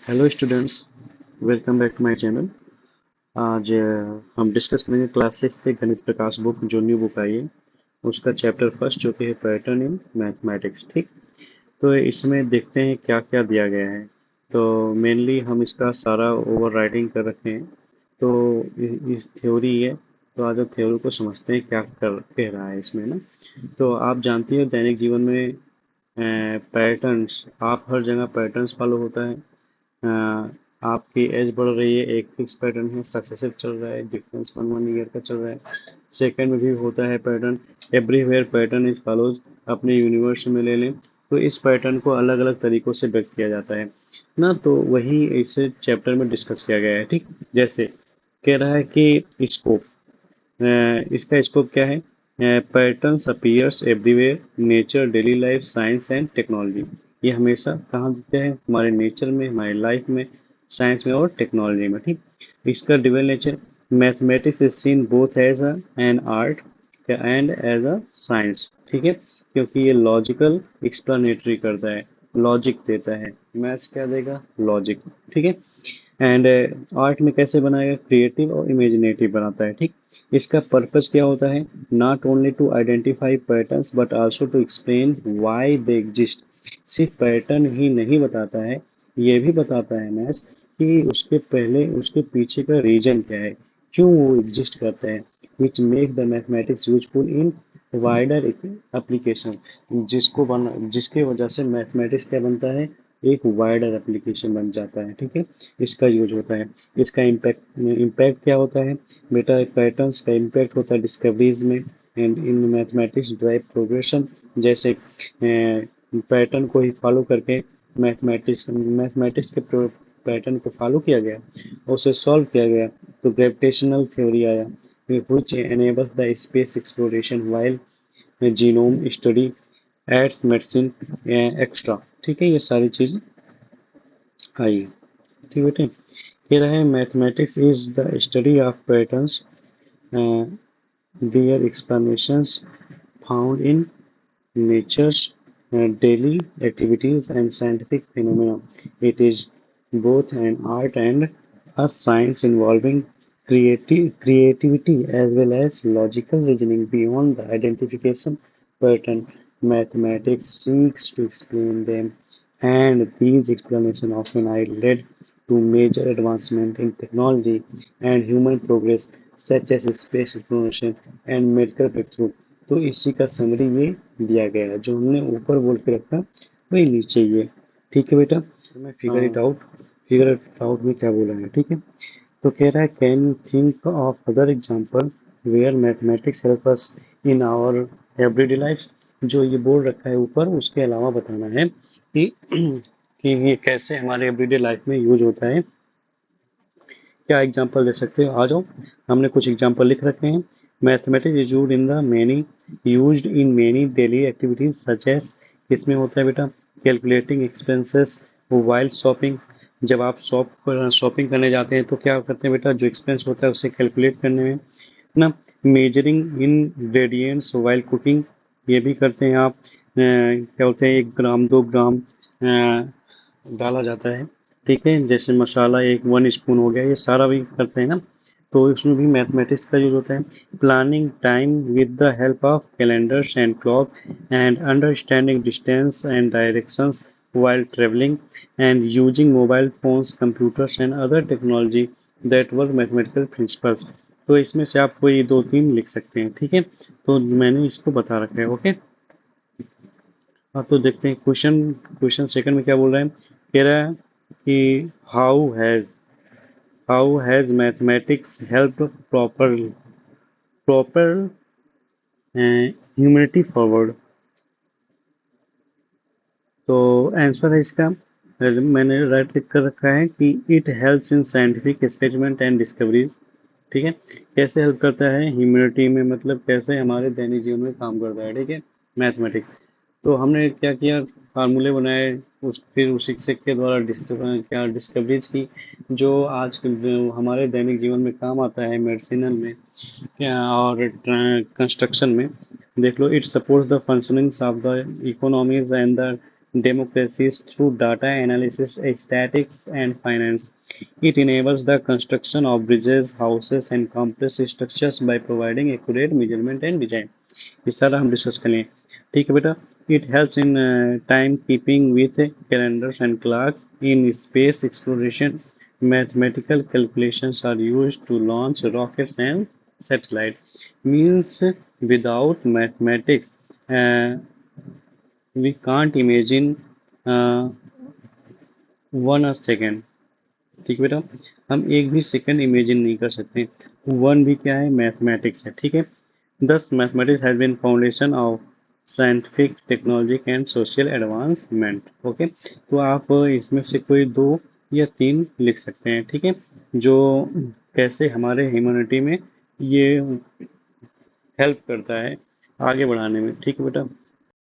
Hello students, welcome back to my channel. आज हम discuss करेंगे क्लास 6 के गणित प्रकाश बुक जो न्यू बुक आई है उसका चैप्टर फर्स्ट जो कि है पैटर्न इन मैथमेटिक्स। ठीक, तो इसमें देखते हैं क्या क्या दिया गया है। तो मेनली हम इसका सारा ओवर राइटिंग कर रखे हैं। तो इस थ्योरी है, तो आज थ्योरी को समझते हैं क्या कर कह रहा है इसमें ना। तो आप जानती हो दैनिक जीवन में पैटर्न्स, आप हर जगह पैटर्न्स फॉलो होता है। अ, आपकी एज बढ़ रही है, एक फिक्स पैटर्न है, सक्सेसिव चल रहा है, डिफरेंस 1 1 ईयर का चल रहा है। सेकंड में भी होता है pattern, everywhere pattern is follows. अपने यूनिवर्स में ले लें तो इस पैटर्न को अलग अलग तरीकों से व्यक्त किया जाता है ना। तो वही इस चैप्टर में डिस्कस किया गया है। ठीक, जैसे कह रहा है कि स्कोप, इसका स्कोप क्या है? Patterns appears everywhere, nature, daily life, science and technology. ये हमेशा कहाँ दिखते हैं? हमारे नेचर में, हमारी लाइफ में, साइंस में और टेक्नोलॉजी में। ठीक, इसका dual nature, mathematics is seen both as an art and as a science. ठीक है, क्योंकि ये लॉजिकल एक्सप्लेनेटरी करता है, लॉजिक देता है। मैथ्स क्या देगा? लॉजिक। ठीक है, एंड आर्ट में कैसे बनाएगा? क्रिएटिव और इमेजिनेटिव बनाता है। ठीक, इसका पर्पस क्या होता है? Not only to identify patterns but also to explain why they exist. सिर्फ पैटर्न ही नहीं बताता है, ये भी बताता है मैथ्स कि उसके पहले उसके पीछे का रीजन क्या है, क्यों वो एग्जिस्ट करते हैं। Which make the mathematics useful in wider application, जिसके वजह से मैथमेटिक्स क्या बनता है? एक वाइडर एप्लीकेशन बन जाता है। ठीक है, इसका यूज होता है। इसका इम्पैक्ट इम्पैक्ट क्या होता है बेटा? पैटर्न्स का इम्पैक्ट होता है डिस्कवरीज में and in mathematics drive progression. जैसे पैटर्न को ही फॉलो करके मैथमेटिक्स के पैटर्न को फॉलो किया गया और उसे सॉल्व किया गया, तो ग्रेविटेशनल थ्योरी आया which enables the space exploration while genome study aids medicine extra. ठीक है, ये सारी चीज आई। ठीक बेटे, कह रहा है mathematics is the study of patterns, there explanations found in nature's daily activities and scientific phenomena. It is both an art and a science involving creativity as well as logical reasoning. Beyond the identification pattern, mathematics seeks to explain them, and these explanations often are led to major advancement in technology and human progress, such as space exploration and medical breakthrough. तो इसी का summary ये दिया गया है, जो हमने ऊपर बोल के रखा वही नीचे ये। ठीक है बेटा, तो मैं फिगर इट आउट में क्या बोला है। ठीक है, तो कह रहा है can think of other example where mathematics help us in our everyday life. जो ये बोल रखा है ऊपर, उसके अलावा बताना है कि कि ये कैसे हमारे एवरीडे लाइफ में यूज होता है। क्या एग्जांपल दे सकते हो? आ जाओ, हमने कुछ एग्जांपल लिख रखे हैं। Mathematics is used in many daily activities such as, किसमें होता है बेटा? Calculating expenses while shopping. जब आप शॉपिंग करने जाते हैं तो क्या करते हैं बेटा? जो एक्सपेंस होता है उसे कैलकुलेट करने में ना। मेजरिंग इन ग्रेडियंट्स वाइल कुकिंग, ये भी करते हैं आप। क्या बोलते हैं, 1 ग्राम 2 ग्राम डाला जाता है। ठीक है, जैसे मसाला 1 स्पून हो गया, ये सारा भी करते हैं ना। तो इसमें भी मैथमेटिक्स का यूज होता है। Planning time with the help of calendars and clock and understanding distance and directions while traveling and using mobile phones, computers and other technology that were mathematical principles। तो इसमें से आप कोई 2 3 लिख सकते हैं। ठीक है, तो मैंने इसको बता रखा है। ओके, हाँ, तो देखते हैं क्वेश्चन। क्वेश्चन सेकंड में क्या बोल रहा है? कह रहा है कि how has mathematics help proper humanity forward. तो आंसर है इसका, मैंने राइट क्लिक कर रखा है कि it helps in scientific experiment and discoveries. ठीक है, कैसे हेल्प करता है ह्यूमैनिटी में, मतलब कैसे हमारे दैनिक जीवन में काम करता है। ठीक है, मैथमेटिक्स। तो हमने क्या किया? फार्मूले बनाए, फिर उसी के द्वारा डिस्कवरीज की, जो आज हमारे दैनिक जीवन में काम आता है, मेडिसिनल में और कंस्ट्रक्शन में। देख लो, it supports the functioning of the economies and the democracies through data analysis, statistics, and finance. It enables the construction of bridges, houses, and complex structures by providing accurate measurement and design. इस सारा हम discuss कर लें। ठीक है बेटा। It helps in time keeping with calendars and clocks in space exploration. Mathematical calculations are used to launch rockets and satellites. Means without mathematics, uh, we can't imagine uh, 1 second। ठीक है बेटा। हम एक भी सेकंड इमेजिन नहीं कर सकते। One भी क्या है? मैथमेटिक्स है। ठीक है। Thus, mathematics has been foundation of scientific, technological and social advancement. Okay. तो आप इसमें से कोई 2 या 3 लिख सकते हैं। ठीक है। जो कैसे हमारे ह्यूमैनिटी में ये हेल्प करता है आगे बढ़ाने में। ठीक है बेटा।